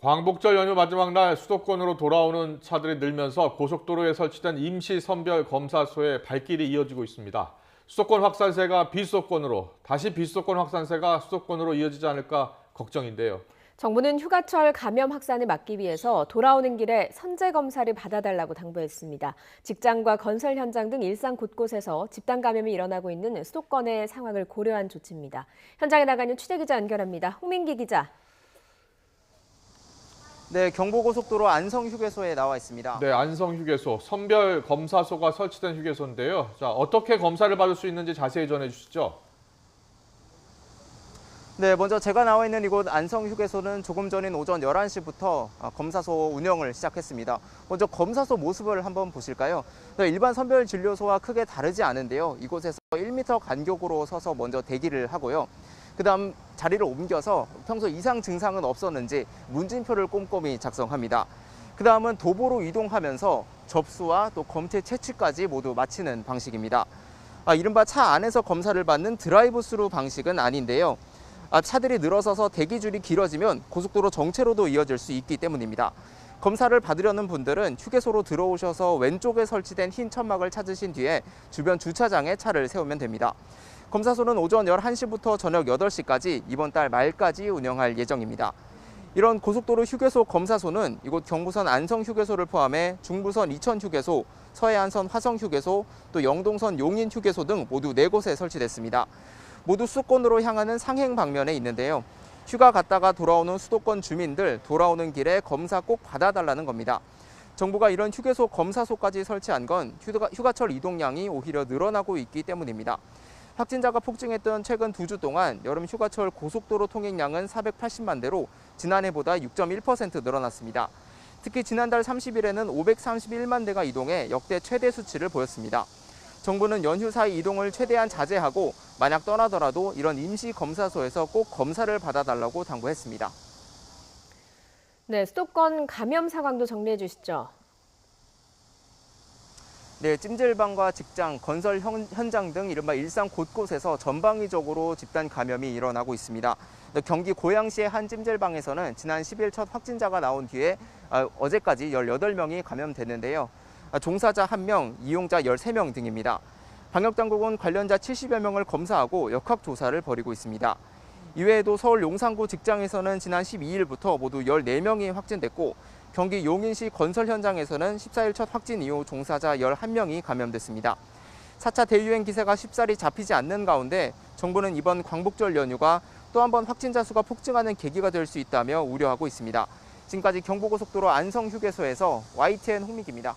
광복절 연휴 마지막 날 수도권으로 돌아오는 차들이 늘면서 고속도로에 설치된 임시 선별 검사소에 발길이 이어지고 있습니다. 수도권 확산세가 비수도권으로, 다시 비수도권 확산세가 수도권으로 이어지지 않을까 걱정인데요. 정부는 휴가철 감염 확산을 막기 위해서 돌아오는 길에 선제 검사를 받아달라고 당부했습니다. 직장과 건설 현장 등 일상 곳곳에서 집단 감염이 일어나고 있는 수도권의 상황을 고려한 조치입니다. 현장에 나가는 취재기자 연결합니다. 홍민기 기자. 네, 경부고속도로 안성휴게소에 나와 있습니다. 네, 안성휴게소, 선별 검사소가 설치된 휴게소인데요. 자, 어떻게 검사를 받을 수 있는지 자세히 전해주시죠. 네, 먼저 제가 나와 있는 이곳 안성휴게소는 조금 전인 오전 11시부터 검사소 운영을 시작했습니다. 먼저 검사소 모습을 한번 보실까요? 네, 일반 선별진료소와 크게 다르지 않은데요. 이곳에서 1m 간격으로 서서 먼저 대기를 하고요. 그다음 자리를 옮겨서 평소 이상 증상은 없었는지 문진표를 꼼꼼히 작성합니다. 그다음은 도보로 이동하면서 접수와 또 검체 채취까지 모두 마치는 방식입니다. 이른바 차 안에서 검사를 받는 드라이브 스루 방식은 아닌데요. 차들이 늘어서서 대기줄이 길어지면 고속도로 정체로도 이어질 수 있기 때문입니다. 검사를 받으려는 분들은 휴게소로 들어오셔서 왼쪽에 설치된 흰 천막을 찾으신 뒤에 주변 주차장에 차를 세우면 됩니다. 검사소는 오전 11시부터 저녁 8시까지 이번 달 말까지 운영할 예정입니다. 이런 고속도로 휴게소 검사소는 이곳 경부선 안성휴게소를 포함해 중부선 이천휴게소, 서해안선 화성휴게소, 또 영동선 용인휴게소 등 모두 4곳에 설치됐습니다. 모두 수도권으로 향하는 상행 방면에 있는데요. 휴가 갔다가 돌아오는 수도권 주민들 돌아오는 길에 검사 꼭 받아달라는 겁니다. 정부가 이런 휴게소 검사소까지 설치한 건 휴가철 이동량이 오히려 늘어나고 있기 때문입니다. 확진자가 폭증했던 최근 2주 동안 여름 휴가철 고속도로 통행량은 480만 대로 지난해보다 6.1% 늘어났습니다. 특히 지난달 30일에는 531만 대가 이동해 역대 최대 수치를 보였습니다. 정부는 연휴 사이 이동을 최대한 자제하고 만약 떠나더라도 이런 임시 검사소에서 꼭 검사를 받아달라고 당부했습니다. 네, 수도권 감염 상황도 정리해 주시죠. 네, 찜질방과 직장, 건설 현장 등 이른바 일상 곳곳에서 전방위적으로 집단 감염이 일어나고 있습니다. 경기 고양시의 한 찜질방에서는 지난 10일 첫 확진자가 나온 뒤에 어제까지 18명이 감염됐는데요. 종사자 1명, 이용자 13명 등입니다. 방역당국은 관련자 70여 명을 검사하고 역학조사를 벌이고 있습니다. 이외에도 서울 용산구 직장에서는 지난 12일부터 모두 14명이 확진됐고 경기 용인시 건설 현장에서는 14일 첫 확진 이후 종사자 11명이 감염됐습니다. 4차 대유행 기세가 쉽사리 잡히지 않는 가운데 정부는 이번 광복절 연휴가 또 한 번 확진자 수가 폭증하는 계기가 될 수 있다며 우려하고 있습니다. 지금까지 경부고속도로 안성휴게소에서 YTN 홍민기입니다.